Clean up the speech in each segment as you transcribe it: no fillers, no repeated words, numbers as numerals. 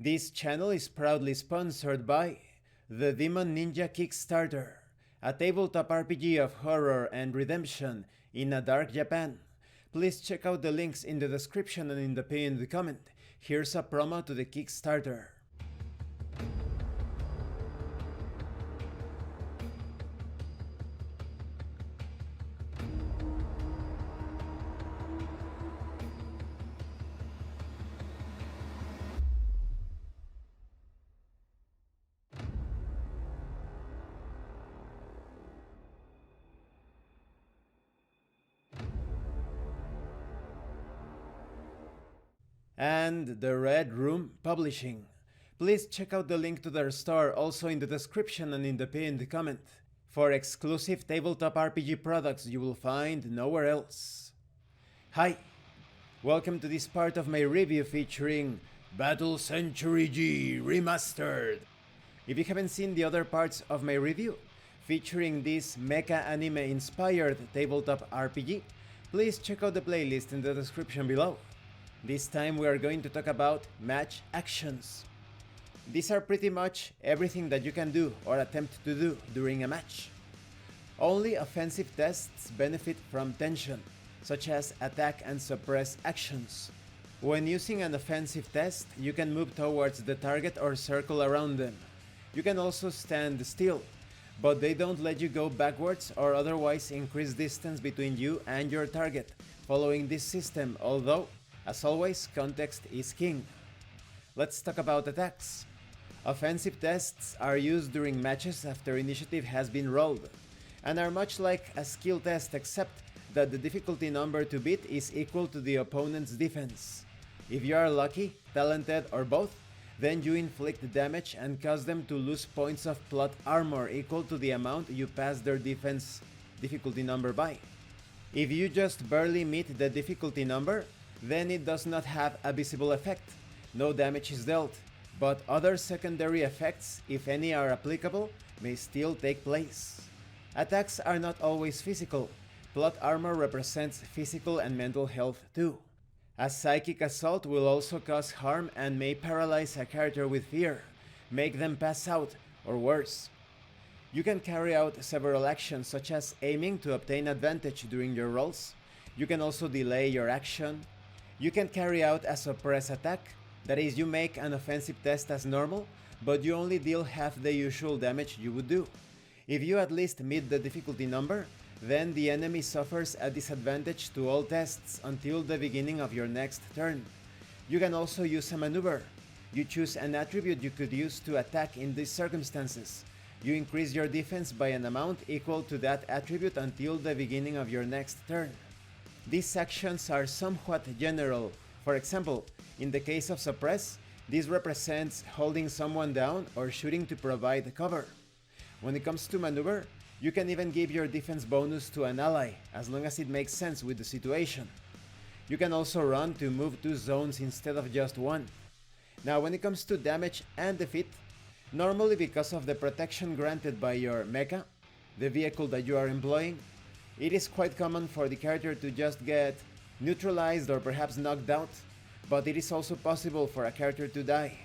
This channel is proudly sponsored by the Demon Ninja Kickstarter, a tabletop RPG of horror and redemption in a dark Japan. Please check out the links in the description and in the pinned comment. Here's a promo to the Kickstarter. And the Red Room Publishing. Please check out the link to their store also in the description and in the pinned comment for exclusive tabletop RPG products you will find nowhere else. Hi, welcome to this part of my review featuring Battle Century G Remastered. If you haven't seen the other parts of my review featuring this mecha anime inspired tabletop RPG, please check out the playlist in the description below. This time we are going to talk about match actions. These are pretty much everything that you can do or attempt to do during a match. Only offensive tests benefit from tension, such as attack and suppress actions. When using an offensive test, you can move towards the target or circle around them. You can also stand still, but they don't let you go backwards or otherwise increase distance between you and your target following this system, although as always, context is king. Let's talk about attacks. Offensive tests are used during matches after initiative has been rolled, and are much like a skill test except that the difficulty number to beat is equal to the opponent's defense. If you are lucky, talented, or both, then you inflict damage and cause them to lose points of plot armor equal to the amount you pass their defense difficulty number by. If you just barely meet the difficulty number, then it does not have a visible effect, no damage is dealt, but other secondary effects, if any are applicable, may still take place. Attacks are not always physical, plot armor represents physical and mental health too. A psychic assault will also cause harm and may paralyze a character with fear, make them pass out, or worse. You can carry out several actions such as aiming to obtain advantage during your rolls. You can also delay your action. You can carry out a suppress attack, that is, you make an offensive test as normal, but you only deal half the usual damage you would do. If you at least meet the difficulty number, then the enemy suffers a disadvantage to all tests until the beginning of your next turn. You can also use a maneuver. You choose an attribute you could use to attack in these circumstances. You increase your defense by an amount equal to that attribute until the beginning of your next turn. These actions are somewhat general. For example, in the case of suppress, this represents holding someone down or shooting to provide cover. When it comes to maneuver, you can even give your defense bonus to an ally, as long as it makes sense with the situation. You can also run to move 2 zones instead of just 1. Now when it comes to damage and defeat, normally because of the protection granted by your mecha, the vehicle that you are employing, it is quite common for the character to just get neutralized or perhaps knocked out, but it is also possible for a character to die.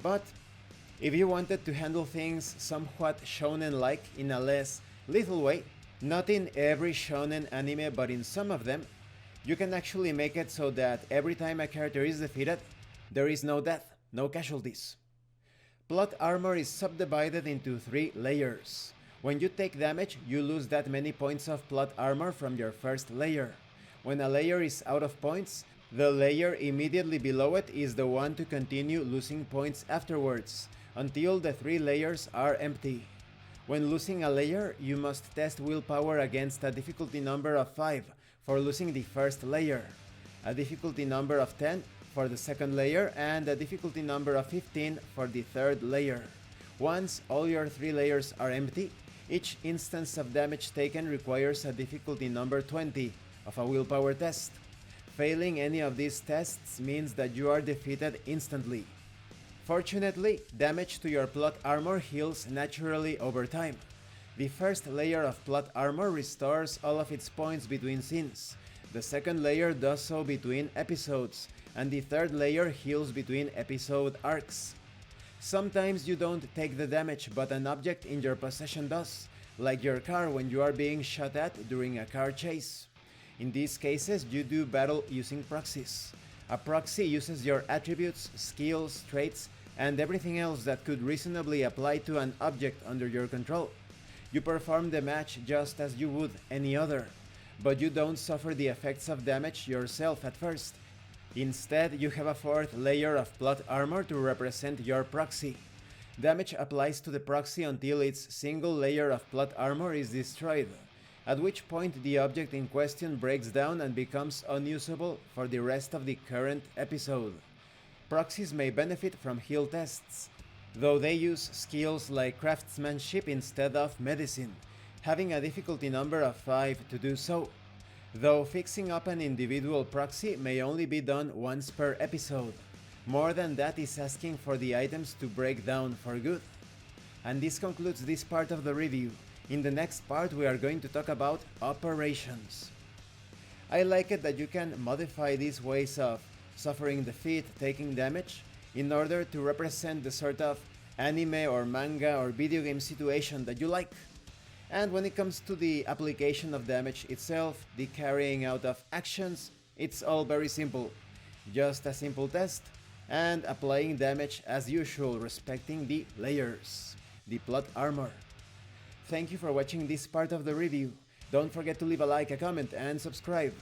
But if you wanted to handle things somewhat shonen-like in a less lethal way, not in every shonen anime but in some of them, you can actually make it so that every time a character is defeated, there is no death, no casualties. Plot armor is subdivided into 3 layers. When you take damage, you lose that many points of plot armor from your first layer. When a layer is out of points, the layer immediately below it is the one to continue losing points afterwards, until the 3 layers are empty. When losing a layer, you must test willpower against a difficulty number of 5 for losing the first layer, a difficulty number of 10 for the second layer, and a difficulty number of 15 for the third layer. Once all your 3 layers are empty, each instance of damage taken requires a difficulty number 20 of a willpower test. Failing any of these tests means that you are defeated instantly. Fortunately, damage to your plot armor heals naturally over time. The first layer of plot armor restores all of its points between scenes. The second layer does so between episodes, and the third layer heals between episode arcs. Sometimes you don't take the damage, but an object in your possession does, like your car when you are being shot at during a car chase. In these cases, you do battle using proxies. A proxy uses your attributes, skills, traits, and everything else that could reasonably apply to an object under your control. You perform the match just as you would any other, but you don't suffer the effects of damage yourself at first. Instead, you have a fourth layer of plot armor to represent your proxy. Damage applies to the proxy until its single layer of plot armor is destroyed, at which point the object in question breaks down and becomes unusable for the rest of the current episode. Proxies may benefit from heal tests, though they use skills like craftsmanship instead of medicine, having a difficulty number of 5 to do so. Though fixing up an individual proxy may only be done once per episode. More than that is asking for the items to break down for good. And this concludes this part of the review. In the next part we are going to talk about operations. I like it that you can modify these ways of suffering defeat, taking damage, in order to represent the sort of anime or manga or video game situation that you like. And when it comes to the application of damage itself, the carrying out of actions, it's all very simple. Just a simple test, and applying damage as usual, respecting the layers, the plot armor. Thank you for watching this part of the review. Don't forget to leave a like, a comment, and subscribe.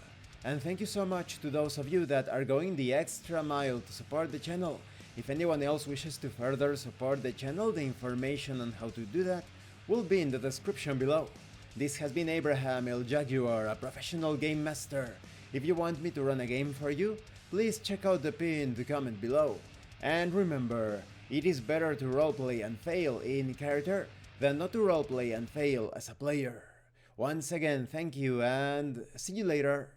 And thank you so much to those of you that are going the extra mile to support the channel. If anyone else wishes to further support the channel, the information on how to do that will be in the description below. This has been Abraham El Jaguar, a professional game master. If you want me to run a game for you, please check out the pinned comment below. And remember, it is better to roleplay and fail in character than not to roleplay and fail as a player. Once again, thank you and see you later.